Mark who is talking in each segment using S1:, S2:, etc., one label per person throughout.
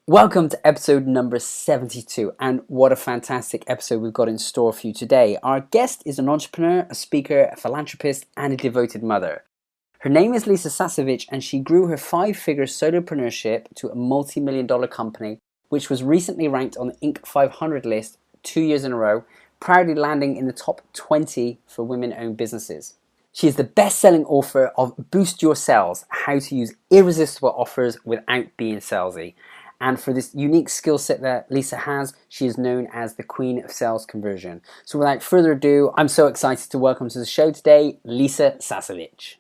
S1: Welcome to episode number 72, and what a fantastic episode we've got in store for you today. Our guest is an entrepreneur, a speaker, a philanthropist, and a devoted mother. Her name is Lisa Sasevich, and she grew her 5-figure solo-preneurship to a multi-million-dollar company, which was recently ranked on the Inc. 500 list 2 years in a row, proudly landing in the top 20 for women-owned businesses. She is the best-selling author of Boost Your Sales, How to Use Irresistible Offers Without Being Salesy. And for this unique skill set that Lisa has, she is known as the Queen of Sales Conversion. So without further ado, I'm so excited to welcome to the show today, Lisa Sasevich.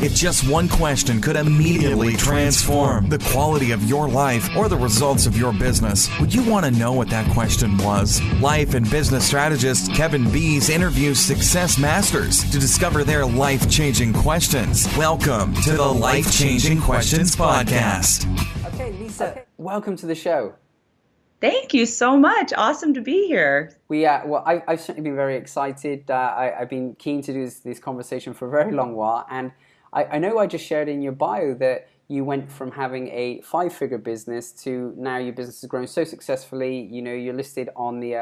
S2: If just one question could immediately transform the quality of your life or the results of your business, would you want to know what that question was? Life and business strategist Kevin Bees interviews success masters to discover their life-changing questions. Welcome to the Life-Changing Questions Podcast.
S1: Okay, Lisa, welcome to the show.
S3: Thank you so much. Awesome to be here.
S1: I've certainly been very excited. I've been keen to do this conversation for a very long while, and I know I just shared in your bio that you went from having a 5-figure business to now your business has grown so successfully. You know, you're listed on the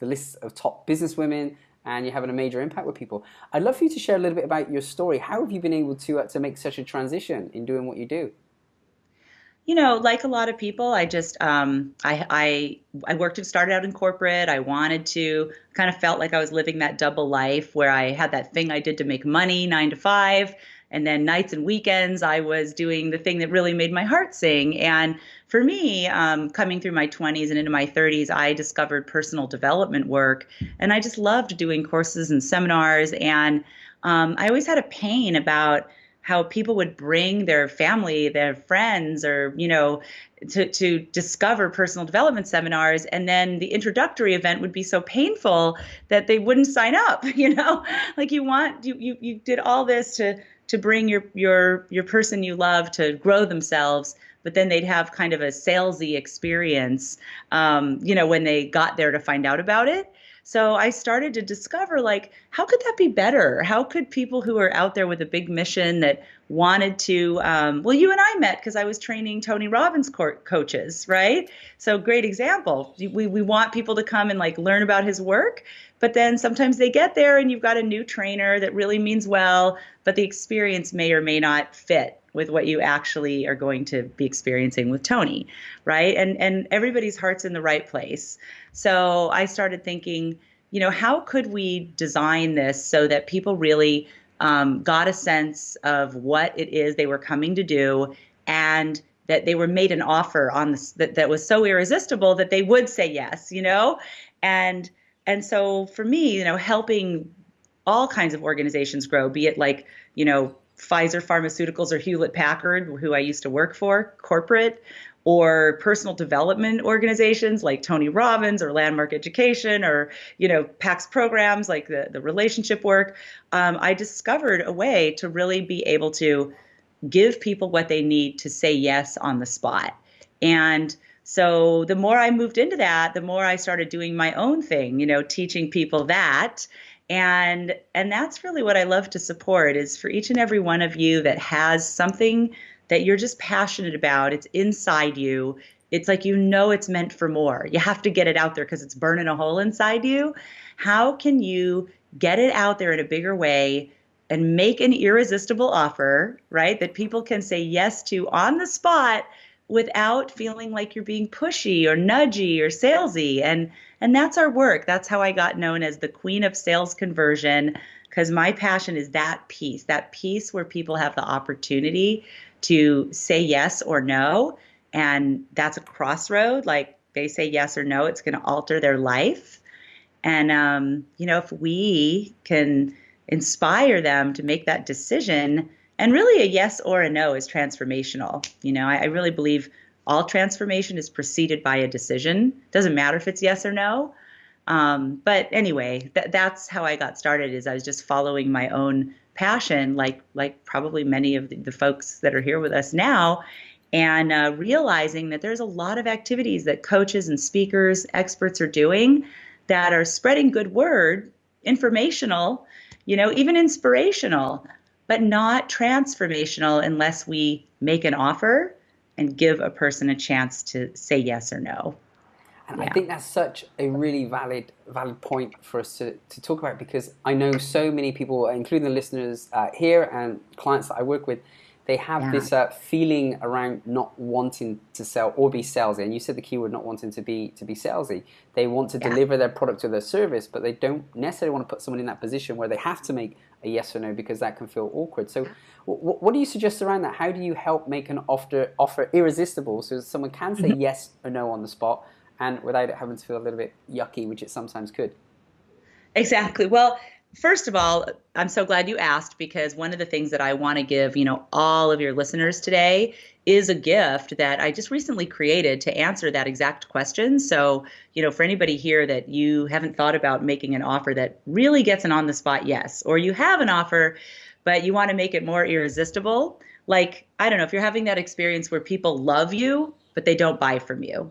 S1: list of top businesswomen, and you're having a major impact with people. I'd love for you to share a little bit about your story. How have you been able to make such a transition in doing what you do?
S3: You know, like a lot of people, I just I worked and started out in corporate. I wanted to kind of felt like I was living that double life where I had that thing I did to make money, 9 to 5. And then nights and weekends, I was doing the thing that really made my heart sing. And for me, coming through my 20s and into my 30s, I discovered personal development work. And I just loved doing courses and seminars. And I always had a pain about how people would bring their family, their friends, or, you know, to discover personal development seminars. And then the introductory event would be so painful that they wouldn't sign up, you know, like you did all this to bring your person you love to grow themselves, but then they'd have kind of a salesy experience, you know, when they got there to find out about it. So I started to discover, like, how could that be better? How could people who are out there with a big mission that wanted to, well, you and I met because I was training Tony Robbins coaches, right? So great example. We want people to come and like learn about his work, but then sometimes they get there and you've got a new trainer that really means well, but the experience may or may not fit with what you actually are going to be experiencing with Tony, right? And everybody's heart's in the right place. So I started thinking, you know, how could we design this so that people really got a sense of what it is they were coming to do, and that they were made an offer on this that was so irresistible that they would say yes, you know? And so for me, you know, helping all kinds of organizations grow, be it like, you know, Pfizer Pharmaceuticals or Hewlett Packard, who I used to work for, corporate, or personal development organizations like Tony Robbins or Landmark Education, or, you know, PAX programs like the relationship work. I discovered a way to really be able to give people what they need to say yes on the spot. And so the more I moved into that, the more I started doing my own thing, you know, teaching people that. And that's really what I love to support, is for each and every one of you that has something that you're just passionate about. It's inside you. It's like, you know, it's meant for more. You have to get it out there because it's burning a hole inside you. How can you get it out there in a bigger way and make an irresistible offer, right, that people can say yes to on the spot without feeling like you're being pushy or nudgy or salesy? And that's our work. That's how I got known as the Queen of Sales Conversion, because my passion is that piece where people have the opportunity to say yes or no. And that's a crossroad. Like, they say yes or no, it's going to alter their life. And, you know, if we can inspire them to make that decision, and really a yes or a no is transformational. You know, I really believe all transformation is preceded by a decision. Doesn't matter if it's yes or no. But anyway, that's how I got started, is I was just following my own passion, like probably many of the folks that are here with us now, and realizing that there's a lot of activities that coaches and speakers, experts are doing that are spreading good word, informational, you know, even inspirational, but not transformational unless we make an offer and give a person a chance to say yes or no.
S1: And I think that's such a really valid point for us to talk about, because I know so many people, including the listeners here and clients that I work with, they have this feeling around not wanting to sell or be salesy. And you said the keyword, not wanting to be salesy. They want to deliver their product or their service, but they don't necessarily want to put someone in that position where they have to make a yes or no, because that can feel awkward. So what do you suggest around that? How do you help make an offer irresistible so someone can say yes or no on the spot, and without it having to feel a little bit yucky, which it sometimes could?
S3: Exactly. Well, first of all, I'm so glad you asked, because one of the things that I want to give, all of your listeners today is a gift that I just recently created to answer that exact question. So, for anybody here that you haven't thought about making an offer that really gets an on-the-spot yes, or you have an offer, but you want to make it more irresistible, like, I don't know, if you're having that experience where people love you, but they don't buy from you.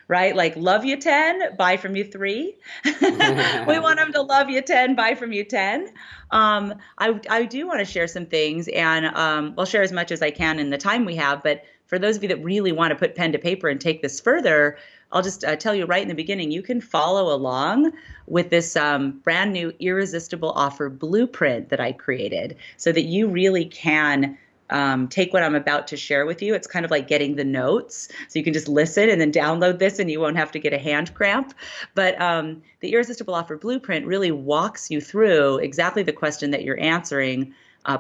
S3: Right? Like, love you 10, buy from you 3. We want them to love you 10, buy from you 10. I do want to share some things, and I'll share as much as I can in the time we have. But for those of you that really want to put pen to paper and take this further, I'll just tell you right in the beginning, you can follow along with this brand new Irresistible Offer Blueprint that I created, so that you really can take what I'm about to share with you. It's kind of like getting the notes. So you can just listen and then download this, and you won't have to get a hand cramp. But the Irresistible Offer Blueprint really walks you through exactly the question that you're answering,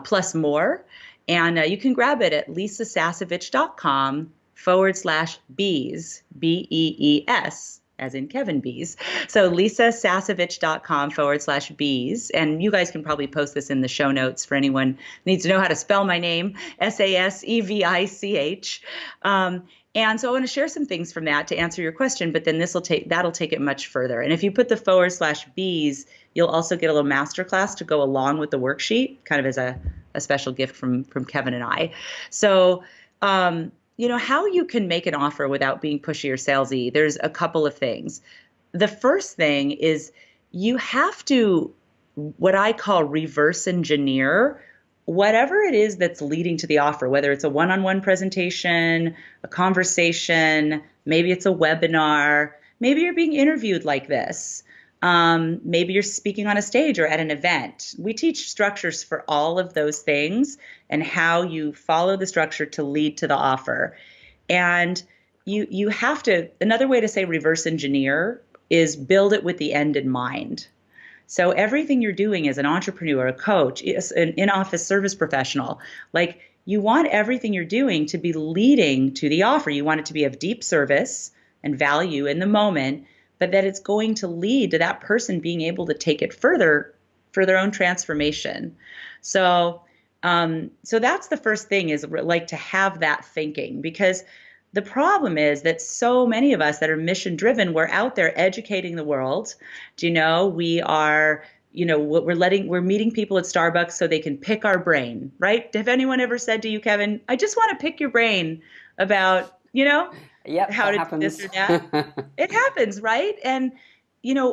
S3: plus more. And you can grab it at lisasasevich.com/bees, BEES, as in Kevin Bees. So lisasasevich.com/bees. And you guys can probably post this in the show notes for anyone who needs to know how to spell my name, SASEVICH. And so I want to share some things from that to answer your question, but then that'll take it much further. And if you put the /bees, you'll also get a little masterclass to go along with the worksheet, kind of as a special gift from Kevin and I. So, how you can make an offer without being pushy or salesy, there's a couple of things. The first thing is you have to, what I call, reverse engineer whatever it is that's leading to the offer, whether it's a one-on-one presentation, a conversation, maybe it's a webinar, maybe you're being interviewed like this. Maybe you're speaking on a stage or at an event. We teach structures for all of those things and how you follow the structure to lead to the offer. And you have to, another way to say reverse engineer is build it with the end in mind. So everything you're doing as an entrepreneur, a coach, an in-office service professional, like, you want everything you're doing to be leading to the offer. You want it to be of deep service and value in the moment, but that it's going to lead to that person being able to take it further for their own transformation. So that's the first thing, is like to have that thinking, because the problem is that so many of us that are mission driven, we're out there educating the world. We are, we're meeting people at Starbucks so they can pick our brain, right? Have anyone ever said to you, Kevin, I just want to pick your brain about,
S1: Yep,
S3: how to do this or that? It happens, right? And,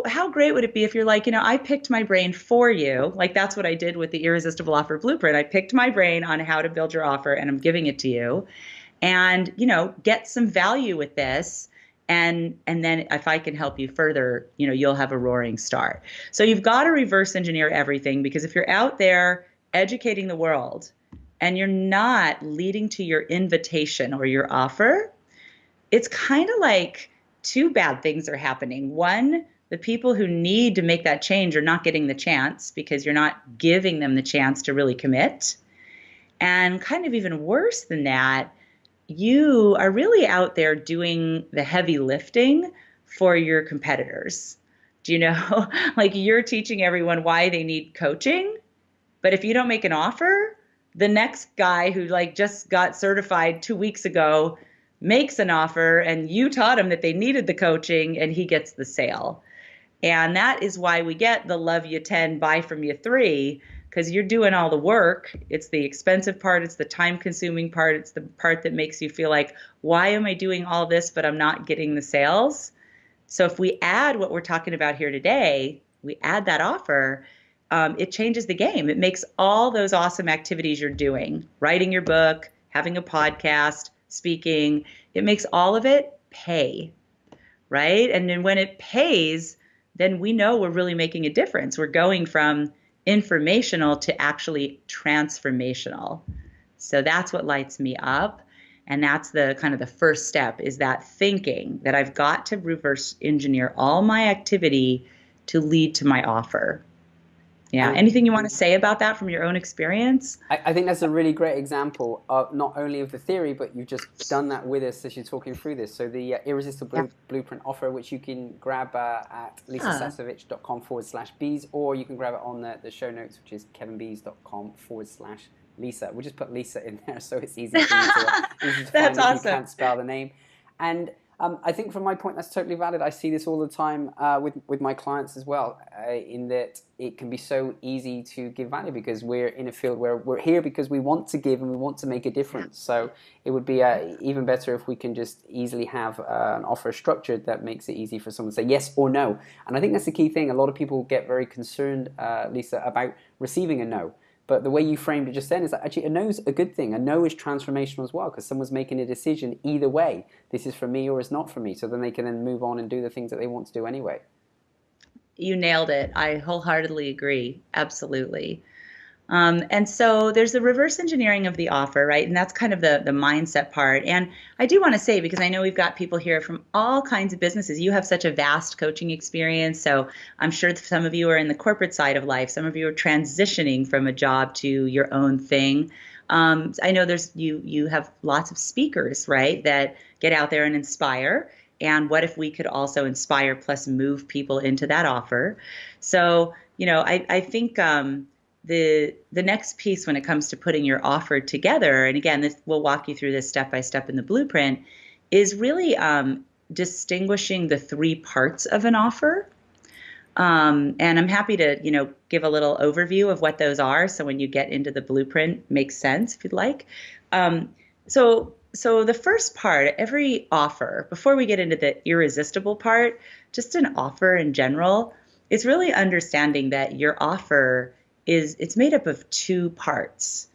S3: how great would it be if you're like, I picked my brain for you. Like, that's what I did with the Irresistible Offer Blueprint. I picked my brain on how to build your offer, and I'm giving it to you. And, get some value with this. And then if I can help you further, you'll have a roaring start. So you've got to reverse engineer everything, because if you're out there educating the world and you're not leading to your invitation or your offer, it's kind of like two bad things are happening. One, the people who need to make that change are not getting the chance because you're not giving them the chance to really commit. And kind of even worse than that, you are really out there doing the heavy lifting for your competitors. Do you know? Like, you're teaching everyone why they need coaching, but if you don't make an offer, the next guy who just got certified 2 weeks ago makes an offer, and you taught him that they needed the coaching, and he gets the sale. And that is why we get the love you 10, buy from you 3, because you're doing all the work. It's the expensive part. It's the time-consuming part. It's the part that makes you feel like, why am I doing all this, but I'm not getting the sales? So if we add what we're talking about here today, we add that offer, it changes the game. It makes all those awesome activities you're doing, writing your book, having a podcast, speaking, it makes all of it pay, right? And then when it pays, then we know we're really making a difference. We're going from informational to actually transformational. So that's what lights me up. And that's the kind of the first step, is that thinking that I've got to reverse engineer all my activity to lead to my offer. Yeah. Anything you want to say about that from your own experience?
S1: I think that's a really great example of not only of the theory, but you've just done that with us as you're talking through this. So the Irresistible Blueprint offer, which you can grab at lisasasevich.com/bees, or you can grab it on the show notes, which is kevinbees.com/Lisa. We'll just put Lisa in there so it's easy for you to, easy to
S3: That's
S1: find
S3: awesome.
S1: if you can't spell the name. And I think from my point, that's totally valid. I see this all the time with my clients as well, in that it can be so easy to give value because we're in a field where we're here because we want to give and we want to make a difference. So it would be even better if we can just easily have an offer structured that makes it easy for someone to say yes or no. And I think that's the key thing. A lot of people get very concerned, Lisa, about receiving a no. But the way you framed it just then is that actually a no is a good thing. A no is transformational as well because someone's making a decision either way. This is for me or it's not for me. So then they can then move on and do the things that they want to do anyway.
S3: You nailed it. I wholeheartedly agree. Absolutely. And so there's the reverse engineering of the offer, right? And that's kind of the mindset part. And I do want to say, because I know we've got people here from all kinds of businesses, you have such a vast coaching experience. So I'm sure some of you are in the corporate side of life. Some of you are transitioning from a job to your own thing. I know you have lots of speakers, right, that get out there and inspire. And what if we could also inspire plus move people into that offer? So, I think the next piece when it comes to putting your offer together, and again, we'll walk you through this step by step in the blueprint, is really distinguishing the three parts of an offer. And I'm happy to, give a little overview of what those are. So when you get into the blueprint, makes sense if you'd like. So the first part, every offer, before we get into the irresistible part, just an offer in general, it's really understanding that your offer it's made up of two parts.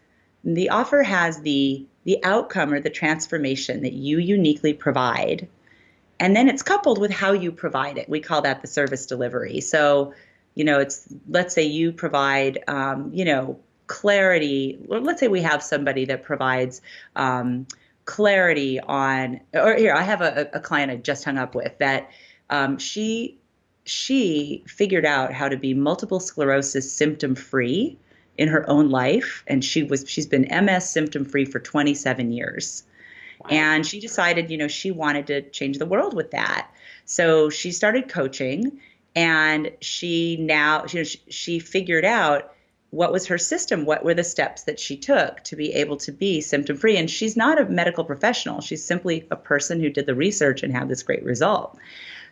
S3: The offer has the outcome or the transformation that you uniquely provide. And then it's coupled with how you provide it. We call that the service delivery. So, let's say you provide, clarity. Or let's say we have somebody that provides clarity on, or here, I have a client I just hung up with that she figured out how to be multiple sclerosis symptom free in her own life. And she's been MS symptom free for 27 years. Wow. And she decided, she wanted to change the world with that. So she started coaching, and she figured out what was her system, what were the steps that she took to be able to be symptom free. And she's not a medical professional. She's simply a person who did the research and had this great result.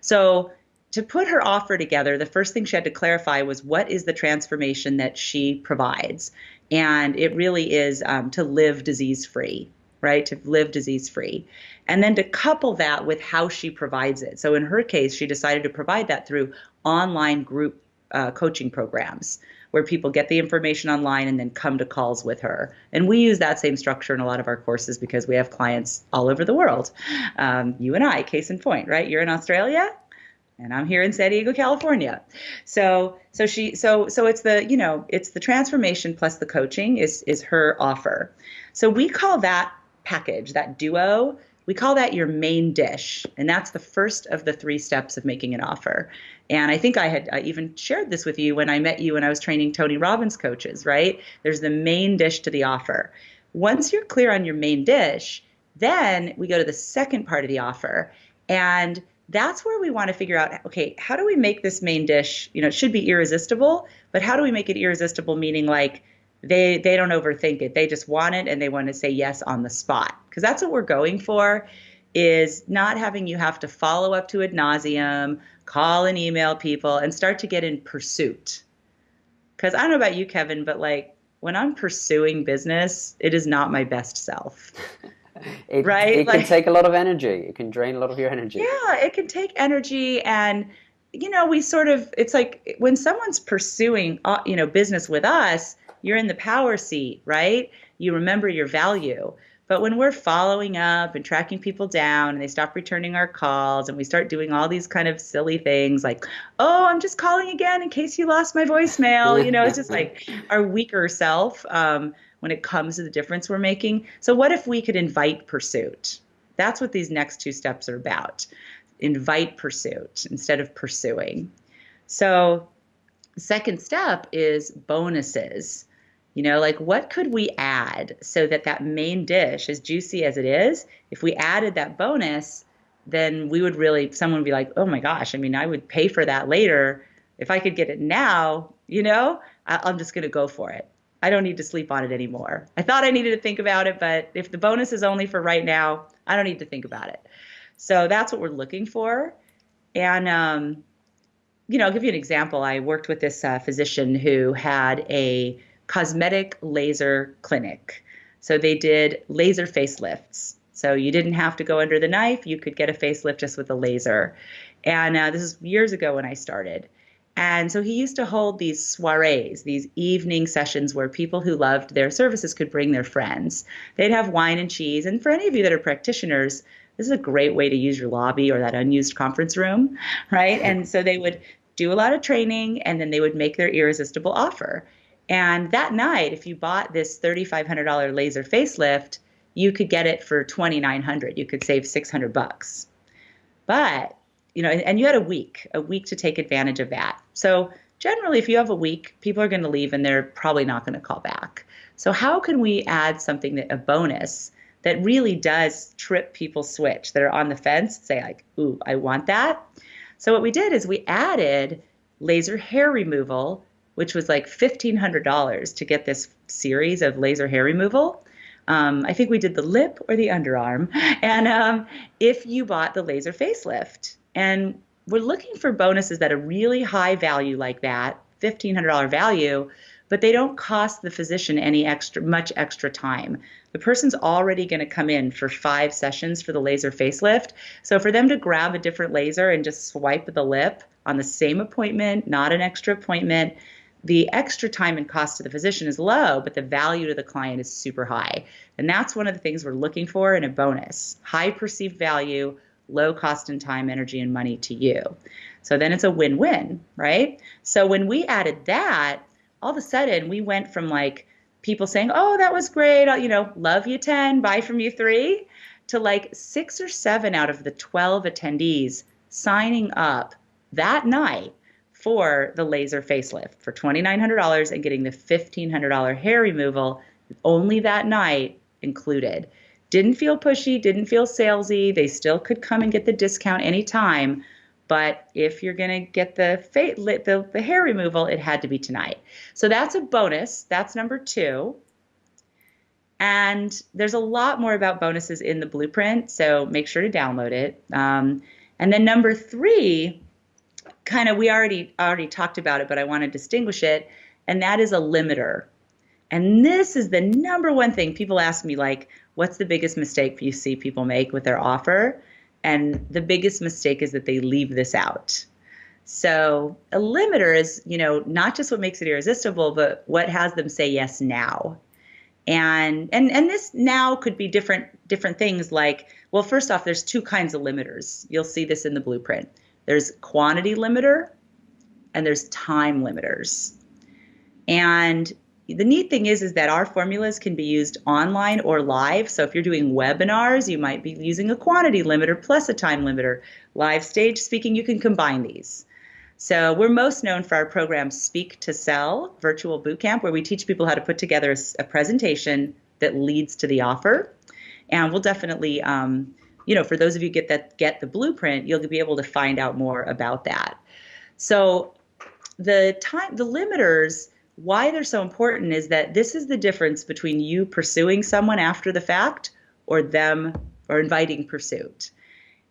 S3: So to put her offer together, the first thing she had to clarify was what is the transformation that she provides. And it really is to live disease-free, right? To live disease-free. And then to couple that with how she provides it. So in her case, she decided to provide that through online group coaching programs where people get the information online and then come to calls with her. And we use that same structure in a lot of our courses because we have clients all over the world. You and I, case in point, right? You're in Australia, and I'm here in San Diego, California. So it's the, it's the transformation plus the coaching is her offer. So we call that package, that duo, we call that your main dish. And that's the first of the three steps of making an offer. And I think I even shared this with you when I met you when I was training Tony Robbins coaches, right? There's the main dish to the offer. Once you're clear on your main dish, then we go to the second part of the offer. And that's where we want to figure out, okay, how do we make this main dish, it should be irresistible, but how do we make it irresistible? Meaning like they don't overthink it. They just want it and they want to say yes on the spot. Because that's what we're going for, is not having you have to follow up to ad nauseum, call and email people and start to get in pursuit. Because I don't know about you, Kevin, but like when I'm pursuing business, it is not my best self.
S1: It can take a lot of energy. It can drain a lot of your energy.
S3: Yeah, it can take energy. And, it's like when someone's pursuing, business with us, you're in the power seat, right? You remember your value. But when we're following up and tracking people down and they stop returning our calls and we start doing all these kind of silly things like, oh, I'm just calling again in case you lost my voicemail. It's just like our weaker self when it comes to the difference we're making. So what if we could invite pursuit? That's what these next two steps are about. Invite pursuit instead of pursuing. So the second step is bonuses. Like what could we add so that that main dish, as juicy as it is, if we added that bonus, then someone would be like, oh my gosh, I would pay for that later. If I could get it now, I'm just going to go for it. I don't need to sleep on it anymore. I thought I needed to think about it, but if the bonus is only for right now, I don't need to think about it. So that's what we're looking for. And, I'll give you an example. I worked with this physician who had a cosmetic laser clinic. So they did laser facelifts. So you didn't have to go under the knife. You could get a facelift just with a laser. And this is years ago when I started. And so he used to hold these soirees, these evening sessions where people who loved their services could bring their friends. They'd have wine and cheese. And for any of you that are practitioners, this is a great way to use your lobby or that unused conference room, right? And so they would do a lot of training and then they would make their irresistible offer. And that night, if you bought this $3,500 laser facelift, you could get it for $2,900. You could save $600. But, and you had a week to take advantage of that. So generally, if you have a week, people are going to leave and they're probably not going to call back. So how can we add something a bonus that really does trip people's switch that are on the fence, say like, ooh, I want that. So what we did is we added laser hair removal, which was like $1,500 to get this series of laser hair removal. I think we did the lip or the underarm. And if you bought the laser facelift, and we're looking for bonuses that are really high value like that, $1,500 value, but they don't cost the physician much extra time. The person's already going to come in for 5 sessions for the laser facelift. So for them to grab a different laser and just swipe the lip on the same appointment, not an extra appointment, the extra time and cost to the physician is low, but the value to the client is super high. And that's one of the things we're looking for in a bonus. High perceived value, low cost in time, energy, and money to you. So then it's a win-win, right? So when we added that, all of a sudden we went from like people saying, oh, that was great, love you 10, buy from you 3, to like 6 or 7 out of the 12 attendees signing up that night for the laser facelift for $2,900 and getting the $1,500 hair removal only that night included. Didn't feel pushy, didn't feel salesy. They still could come and get the discount anytime. But if you're going to get the hair removal, it had to be tonight. So that's a bonus. That's number 2. And there's a lot more about bonuses in the blueprint, so make sure to download it. And then number 3, kind of we already talked about it, but I want to distinguish it, and that is a limiter. And this is the number one thing people ask me, like, what's the biggest mistake you see people make with their offer? And the biggest mistake is that they leave this out. So a limiter is, not just what makes it irresistible, but what has them say yes now. And this now could be different things like, well, first off, there's 2 kinds of limiters. You'll see this in the blueprint. There's quantity limiter and there's time limiters. And the neat thing is that our formulas can be used online or live. So if you're doing webinars, you might be using a quantity limiter plus a time limiter. Live stage speaking, you can combine these. So we're most known for our program Speak to Sell Virtual Bootcamp, where we teach people how to put together a presentation that leads to the offer. And we'll definitely, for those of you get the blueprint, you'll be able to find out more about that. So the limiters, why they're so important is that this is the difference between you pursuing someone after the fact or inviting pursuit.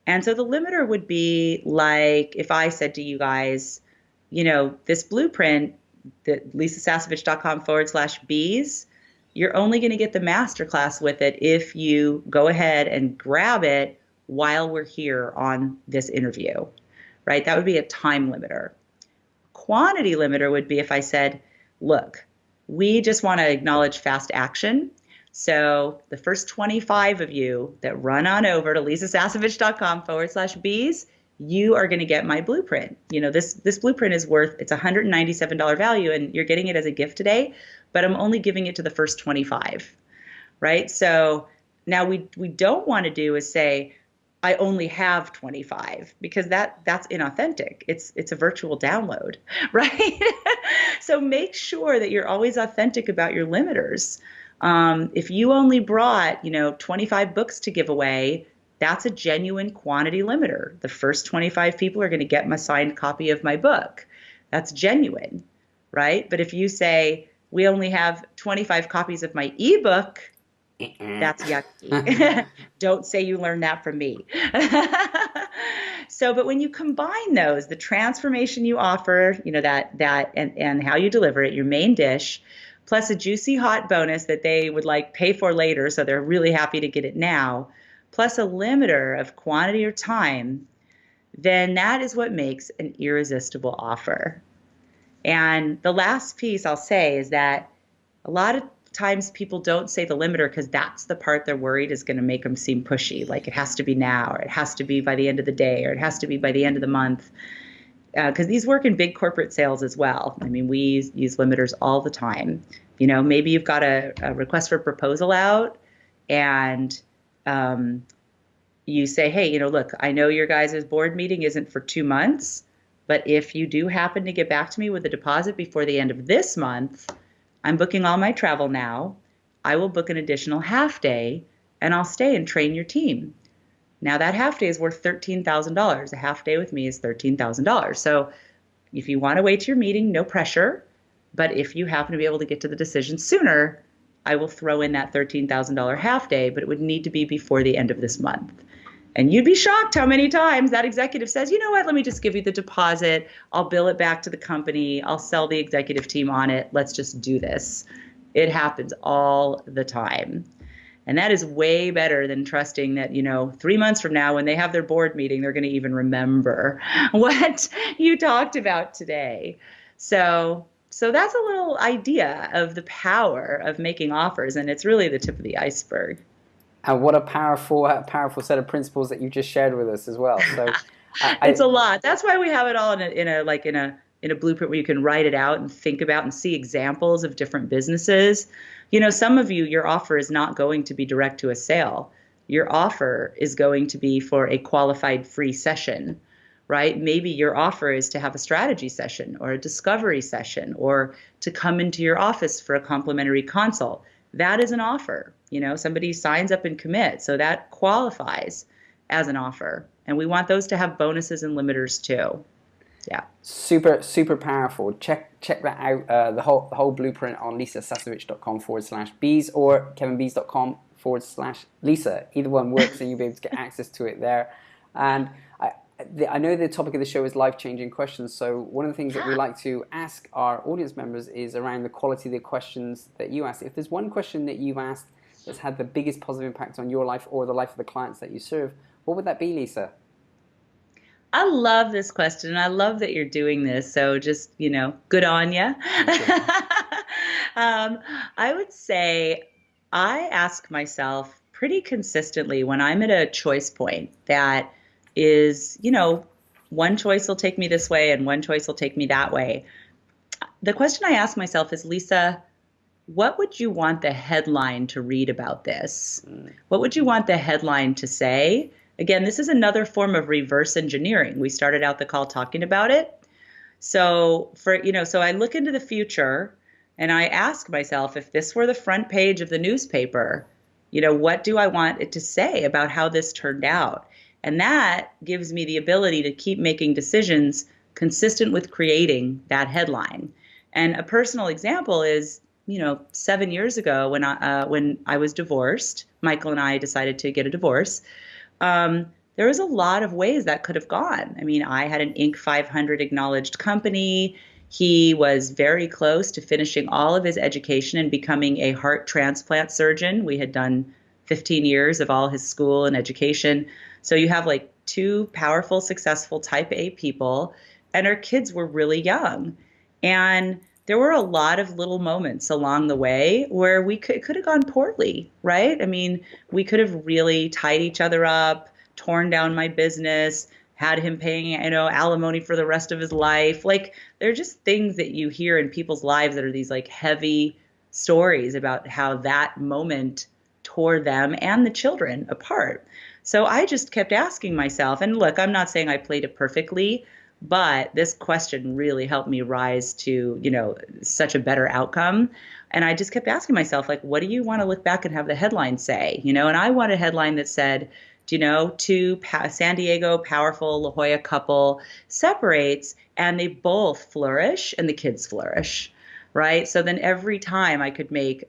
S3: And so the limiter would be like if I said to you guys, this blueprint, that lisasasevich.com/bees, you're only going to get the masterclass with it if you go ahead and grab it while we're here on this interview, right? That would be a time limiter. Quantity limiter would be if I said, look, we just want to acknowledge fast action. So the first 25 of you that run on over to lisasasevich.com/bees, you are going to get my blueprint. This blueprint is worth, it's $197 value, and you're getting it as a gift today, but I'm only giving it to the first 25, right? So now we don't want to do is say, I only have 25, because that's inauthentic. It's a virtual download, right? So make sure that you're always authentic about your limiters. If you only brought, 25 books to give away, that's a genuine quantity limiter. The first 25 people are going to get my signed copy of my book. That's genuine, right? But if you say, we only have 25 copies of my ebook, that's yucky. Don't say you learned that from me. So, but when you combine those, the transformation you offer, and how you deliver it, your main dish, plus a juicy hot bonus that they would like pay for later, so they're really happy to get it now, plus a limiter of quantity or time, then that is what makes an irresistible offer. And the last piece I'll say is that a lot of times people don't say the limiter because that's the part they're worried is going to make them seem pushy, like it has to be now, or it has to be by the end of the day, or it has to be by the end of the month. Because these work in big corporate sales as well. I mean, we use limiters all the time. Maybe you've got a request for proposal out, and you say, hey, look, I know your guys' board meeting isn't for 2 months, but if you do happen to get back to me with a deposit before the end of this month, I'm booking all my travel now. I will book an additional half day, and I'll stay and train your team. Now that half day is worth $13,000. A half day with me is $13,000. So if you want to wait to your meeting, no pressure. But if you happen to be able to get to the decision sooner, I will throw in that $13,000 half day, but it would need to be before the end of this month. And you'd be shocked how many times that executive says, you know what, let me just give you the deposit. I'll bill it back to the company. I'll sell the executive team on it. Let's just do this. It happens all the time. And that is way better than trusting that, 3 months from now when they have their board meeting, they're going to even remember what you talked about today. So that's a little idea of the power of making offers, and it's really the tip of the iceberg.
S1: And what a powerful set of principles that you just shared with us as well. So
S3: it's a lot. That's why we have it all in a blueprint where you can write it out and think about and see examples of different businesses. Some of you, your offer is not going to be direct to a sale. Your offer is going to be for a qualified free session, right? Maybe your offer is to have a strategy session or a discovery session, or to come into your office for a complimentary consult. That is an offer. Somebody signs up and commits. So that qualifies as an offer. And we want those to have bonuses and limiters too. Yeah.
S1: Super, super powerful. Check that out. The whole blueprint on lisasasevich.com/bees or kevinbees.com/Lisa. Either one works, and you'll be able to get access to it there. And I know the topic of the show is life-changing questions. So one of the things that we like to ask our audience members is around the quality of the questions that you ask. If there's one question that you've asked that's had the biggest positive impact on your life or the life of the clients that you serve, what would that be, Lisa?
S3: I love this question, and I love that you're doing this. So just, good on you. I would say I ask myself pretty consistently when I'm at a choice point that is, one choice will take me this way and one choice will take me that way. The question I ask myself is, Lisa, what would you want the headline to read about this? What would you want the headline to say? Again, this is another form of reverse engineering. We started out the call talking about it. So so I look into the future and I ask myself, if this were the front page of the newspaper, what do I want it to say about how this turned out? And that gives me the ability to keep making decisions consistent with creating that headline. And a personal example is, 7 years ago when I was divorced, Michael and I decided to get a divorce. There was a lot of ways that could have gone. I mean, I had an Inc. 500 acknowledged company. He was very close to finishing all of his education and becoming a heart transplant surgeon. We had done 15 years of all his school and education. So you have like two powerful, successful type A people, and our kids were really young. And there were a lot of little moments along the way where it could have gone poorly, right? I mean, we could have really tied each other up, torn down my business, had him paying, alimony for the rest of his life. Like, they're just things that you hear in people's lives that are these like heavy stories about how that moment tore them and the children apart. So I just kept asking myself, and look, I'm not saying I played it perfectly, but this question really helped me rise to, such a better outcome. And I just kept asking myself, like, what do you want to look back and have the headline say? And I want a headline that said, two San Diego powerful La Jolla couple separates and they both flourish and the kids flourish, right? So then every time I could make,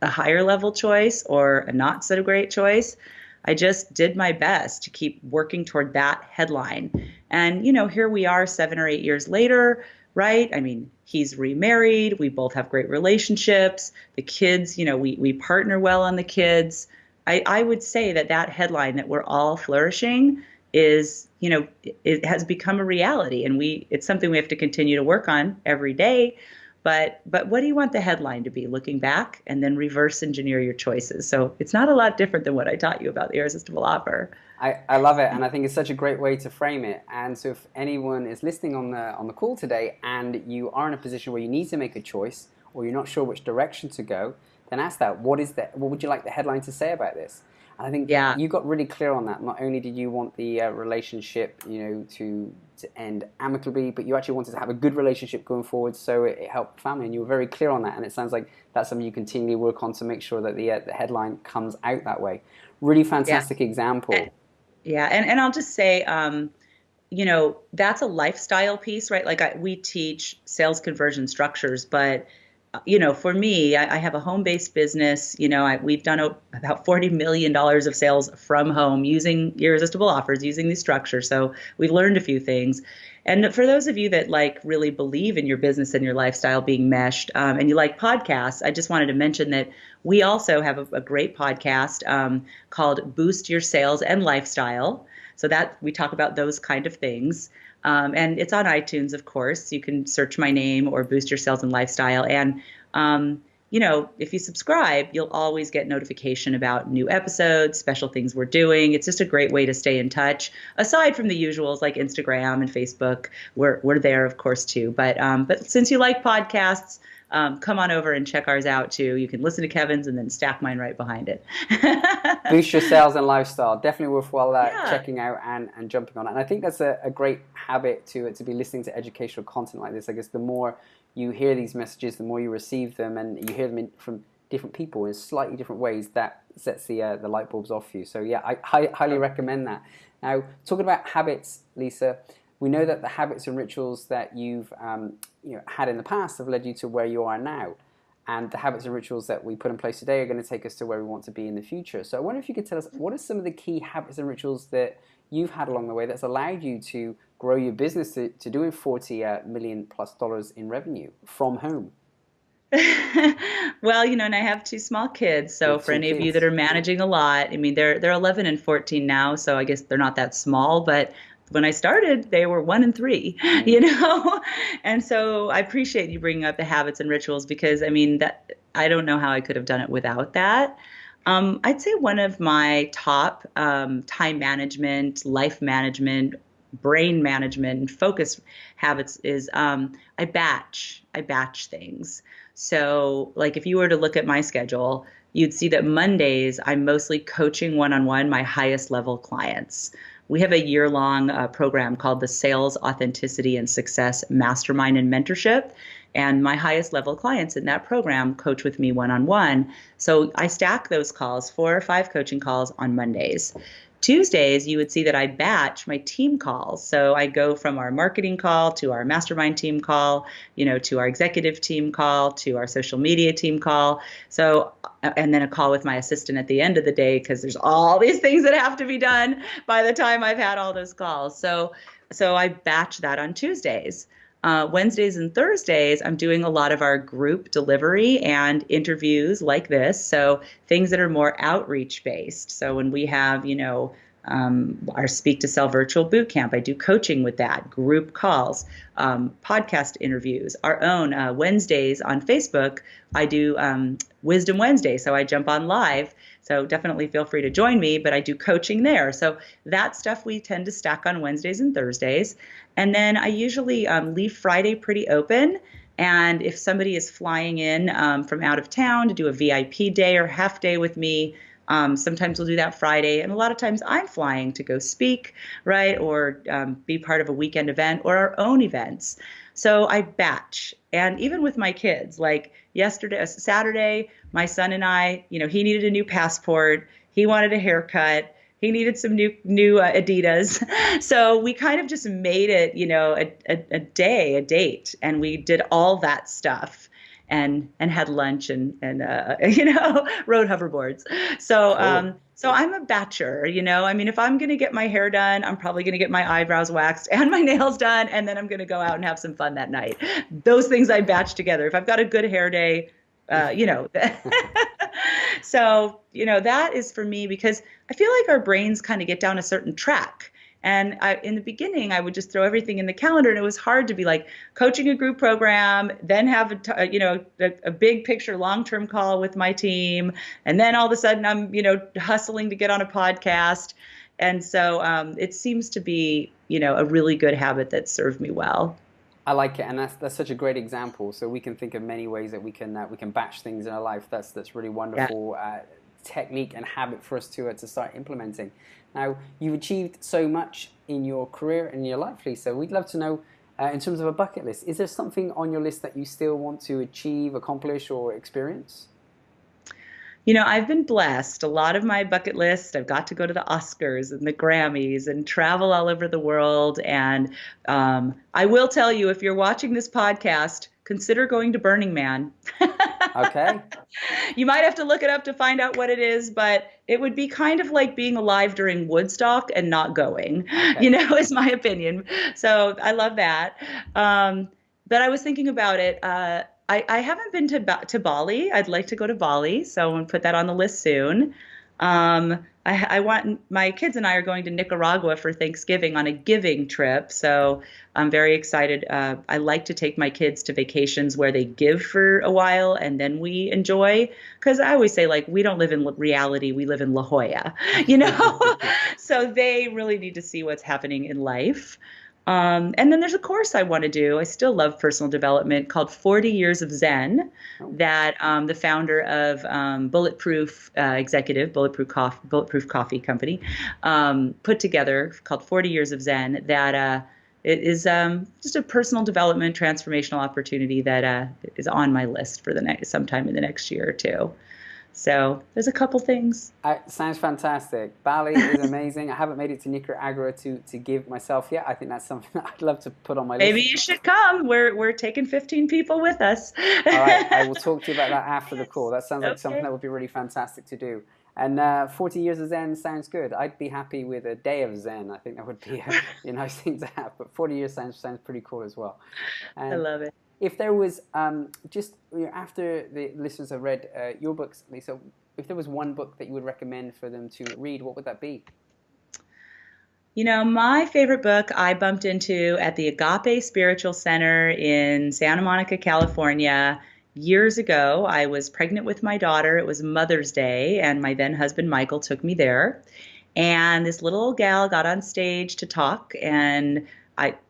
S3: a higher level choice or a not so great choice, I just did my best to keep working toward that headline. And, here we are 7 or 8 years later, right? I mean, he's remarried. We both have great relationships. The kids, we partner well on the kids. I would say that headline that we're all flourishing is, it has become a reality, and it's something we have to continue to work on every day. But what do you want the headline to be, looking back, and then reverse engineer your choices? So it's not a lot different than what I taught you about the irresistible offer.
S1: I love it, and I think it's such a great way to frame it. And so if anyone is listening on the call today and you are in a position where you need to make a choice or you're not sure which direction to go, then ask that. What would you like the headline to say about this? And I think you got really clear on that. Not only did you want the relationship, to end amicably, but you actually wanted to have a good relationship going forward, so it helped family, and you were very clear on that. And it sounds like that's something you continually work on to make sure that the headline comes out that way. Really fantastic example.
S3: And I'll just say, that's a lifestyle piece, right? Like we teach sales conversion structures, but for me, I have a home-based business. We've done about $40 million of sales from home using irresistible offers, using these structures. So we've learned a few things. And for those of you that really believe in your business and your lifestyle being meshed, and you like podcasts, I just wanted to mention that we also have a great podcast called Boost Your Sales and Lifestyle. So that we talk about those kind of things. And it's on iTunes, of course. You can search my name or Boost Your Sales and Lifestyle. And, if you subscribe, you'll always get notification about new episodes, special things we're doing. It's just a great way to stay in touch. Aside from the usuals like Instagram and Facebook, we're there, of course, too. But since you like podcasts, come on over and check ours out too. You can listen to Kevin's and then stack mine right behind it.
S1: Boost Your Sales and Lifestyle. Definitely worthwhile checking out and jumping on it. And I think that's a great habit to be listening to educational content like this. I guess the more you hear these messages, the more you receive them, and you hear them from different people in slightly different ways, that sets the light bulbs off for you. So yeah, I highly recommend that. Now, talking about habits, Lisa, we know that the habits and rituals that you've had in the past have led you to where you are now. And the habits and rituals that we put in place today are going to take us to where we want to be in the future. So I wonder if you could tell us, what are some of the key habits and rituals that you've had along the way that's allowed you to grow your business to doing $40 million plus in revenue from home?
S3: Well, and I have 2 small kids. So for any of you that are managing a lot, I mean, they're 11 and 14 now. So I guess they're not that small, but when I started, they were 1 and 3, And so I appreciate you bringing up the habits and rituals, because I mean, that I don't know how I could have done it without that. I'd say one of my top time management, life management, brain management, and focus habits is I batch things. So like if you were to look at my schedule, you'd see that Mondays I'm mostly coaching one-on-one my highest level clients. We have a year-long program called the Sales, Authenticity, and Success Mastermind and Mentorship. And my highest level clients in that program coach with me one-on-one. So I stack those calls, 4 or 5 coaching calls on Mondays. Tuesdays, you would see that I batch my team calls. So I go from our marketing call to our mastermind team call, to our executive team call, to our social media team call. So, and then a call with my assistant at the end of the day, because there's all these things that have to be done by the time I've had all those calls. So I batch that on Tuesdays. Wednesdays and Thursdays, I'm doing a lot of our group delivery and interviews like this. So things that are more outreach based. So when we have, our Speak to Sell virtual boot camp. I do coaching with that, group calls, podcast interviews, our own Wednesdays on Facebook. I do Wisdom Wednesday, so I jump on live. So definitely feel free to join me, but I do coaching there. So that stuff we tend to stack on Wednesdays and Thursdays. And then I usually leave Friday pretty open. And if somebody is flying in from out of town to do a VIP day or half day with me, sometimes we'll do that Friday. And a lot of times I'm flying to go speak, right? Or be part of a weekend event or our own events. So I batch. And even with my kids, like yesterday, Saturday, my son and I, he needed a new passport. He wanted a haircut. He needed some new Adidas. So we kind of just made it, a date, and we did all that stuff and had lunch and rode hoverboards. So so I'm a batcher, I mean, if I'm going to get my hair done, I'm probably going to get my eyebrows waxed and my nails done, and then I'm going to go out and have some fun that night. Those things I batch together. If I've got a good hair day, so, that is for me, because I feel like our brains kind of get down a certain track. And in the beginning, I would just throw everything in the calendar, and it was hard to be like coaching a group program, then have a big picture, long-term call with my team. And then all of a sudden I'm, hustling to get on a podcast. And so it seems to be, a really good habit that served me well.
S1: I like it, and that's such a great example. So we can think of many ways that we can batch things in our life. That's really wonderful technique and habit for us to start implementing. Now, you've achieved so much in your career and in your life, Lisa. We'd love to know, in terms of a bucket list, is there something on your list that you still want to achieve, accomplish, or experience?
S3: I've been blessed. A lot of my bucket list, I've got to go to the Oscars and the Grammys and travel all over the world. And I will tell you, if you're watching this podcast, consider going to Burning Man.
S1: Okay.
S3: You might have to look it up to find out what it is, but it would be kind of like being alive during Woodstock and not going, is my opinion. So I love that. But I was thinking about it. I haven't been to Bali. I'd like to go to Bali, so I'm going to put that on the list soon. I want, my kids and I are going to Nicaragua for Thanksgiving on a giving trip, so I'm very excited. I like to take my kids to vacations where they give for a while and then we enjoy, because I always say, like, we don't live in reality, we live in La Jolla, So they really need to see what's happening in life. And then there's a course I want to do. I still love personal development, called 40 Years of Zen, that the founder of Bulletproof Coffee Company put together, called 40 Years of Zen, that it is just a personal development transformational opportunity that is on my list for sometime in the next year or two. So there's a couple things.
S1: Sounds fantastic. Bali is amazing. I haven't made it to Nicaragua to give myself yet. I think that's something that I'd love to put on my list.
S3: Maybe you should come. We're taking 15 people with us.
S1: All right, I will talk to you about that after the call. That sounds like something that would be really fantastic to do. And 40 years of Zen sounds good. I'd be happy with a day of Zen. I think that would be a nice thing to have. But 40 years sounds pretty cool as well.
S3: I love it.
S1: If there was, after the listeners have read your books, Lisa, if there was one book that you would recommend for them to read, what would that be?
S3: My favorite book I bumped into at the Agape Spiritual Center in Santa Monica, California. Years ago, I was pregnant with my daughter. It was Mother's Day, and my then husband, Michael, took me there. And this little old gal got on stage to talk, and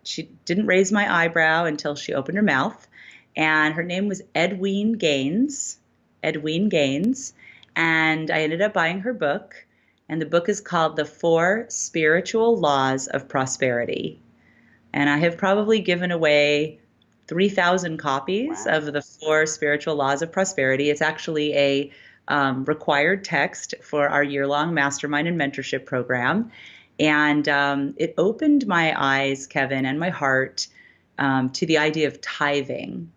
S3: she didn't raise my eyebrow until she opened her mouth. And her name was Edwene Gaines. And I ended up buying her book. And the book is called The 4 Spiritual Laws of Prosperity. And I have probably given away 3,000 copies of The 4 Spiritual Laws of Prosperity. It's actually a required text for our year-long mastermind and mentorship program. And it opened my eyes, Kevin, and my heart to the idea of tithing.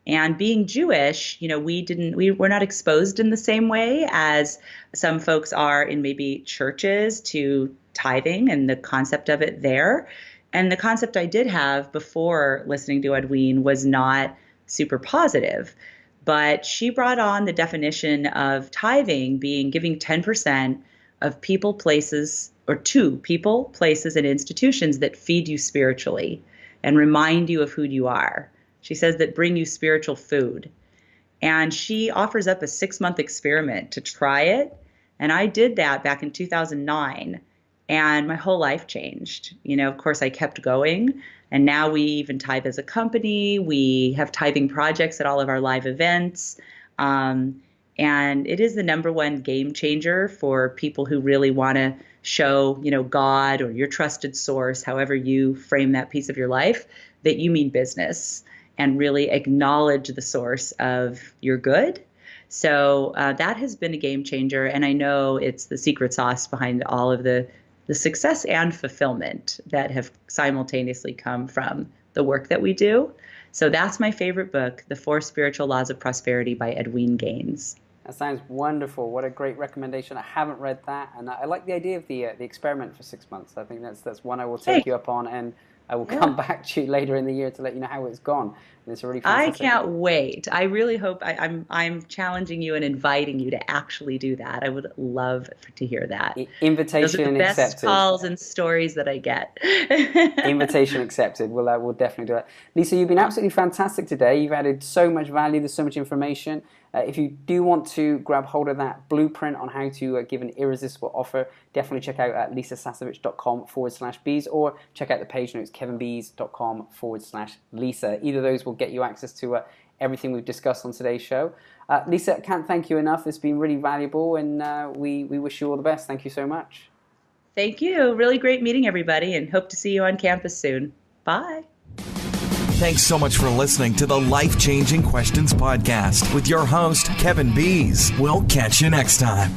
S3: And being Jewish, we were not exposed in the same way as some folks are in maybe churches to tithing and the concept of it there. And the concept I did have before listening to Edwene was not super positive. But she brought on the definition of tithing being giving 10% of people, places, or two people, places, and institutions that feed you spiritually and remind you of who you are. She says that bring you spiritual food. And she offers up a 6-month experiment to try it. And I did that back in 2009. And my whole life changed. Of course, I kept going. And now we even tithe as a company. We have tithing projects at all of our live events. And it is the number one game changer for people who really want to show, God or your trusted source, however you frame that piece of your life, that you mean business and really acknowledge the source of your good. So that has been a game changer. And I know it's the secret sauce behind all of the success and fulfillment that have simultaneously come from the work that we do. So that's my favorite book, The 4 Spiritual Laws of Prosperity by Edwene Gaines.
S1: That sounds wonderful. What a great recommendation. I haven't read that, and I like the idea of the experiment for 6 months. I think that's one I will take you up on, and I will come back to you later in the year to let you know how it's gone. And it's a really fantastic.
S3: I can't wait. I really hope I'm challenging you and inviting you to actually do that. I would love to hear that.
S1: Invitation
S3: Those are the best
S1: accepted.
S3: Calls and stories that I get.
S1: Invitation accepted. We'll definitely do that. Lisa, you've been absolutely fantastic today. You've added so much value. There's so much information. If you do want to grab hold of that blueprint on how to give an irresistible offer, definitely check out lisasasevich.com/bees or check out the page notes, kevinbees.com/Lisa. Either of those will get you access to everything we've discussed on today's show. Lisa, I can't thank you enough. It's been really valuable, and we wish you all the best. Thank you so much.
S3: Thank you. Really great meeting everybody, and hope to see you on campus soon. Bye.
S2: Thanks so much for listening to the Life-Changing Questions podcast with your host, Kevin Bees. We'll catch you next time.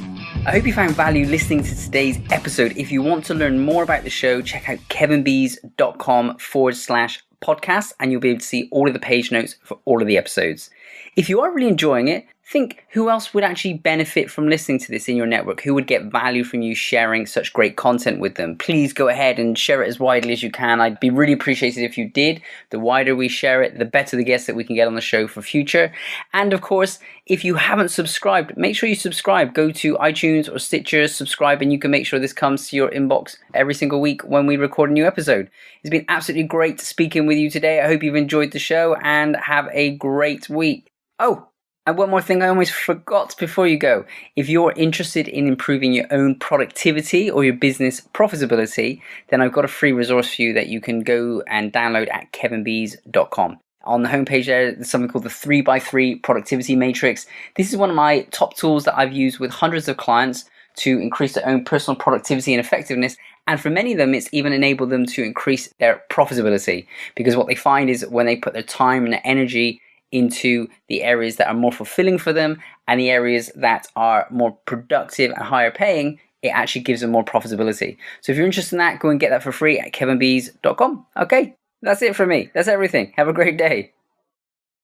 S1: I hope you found value listening to today's episode. If you want to learn more about the show, check out kevinbees.com/podcast, and you'll be able to see all of the page notes for all of the episodes. If you are really enjoying it, think who else would actually benefit from listening to this in your network, who would get value from you sharing such great content with them. Please go ahead and share it as widely as you can. I'd be really appreciated if you did. The wider we share it, the better the guests that we can get on the show for future. And of course, if you haven't subscribed, make sure you subscribe. Go to iTunes or Stitcher, subscribe, and you can make sure this comes to your inbox every single week when we record a new episode. It's been absolutely great speaking with you today. I hope you've enjoyed the show and have a great week. Oh, and one more thing I almost forgot before you go. If you're interested in improving your own productivity or your business profitability, then I've got a free resource for you that you can go and download at kevinbees.com. On the homepage there's something called the 3x3 Productivity Matrix. This is one of my top tools that I've used with hundreds of clients to increase their own personal productivity and effectiveness. And for many of them, it's even enabled them to increase their profitability. Because what they find is when they put their time and their energy into the areas that are more fulfilling for them and the areas that are more productive and higher paying, it actually gives them more profitability. So if you're interested in that, go and get that for free at kevinbees.com. Okay, that's it from me. That's everything. Have a great day.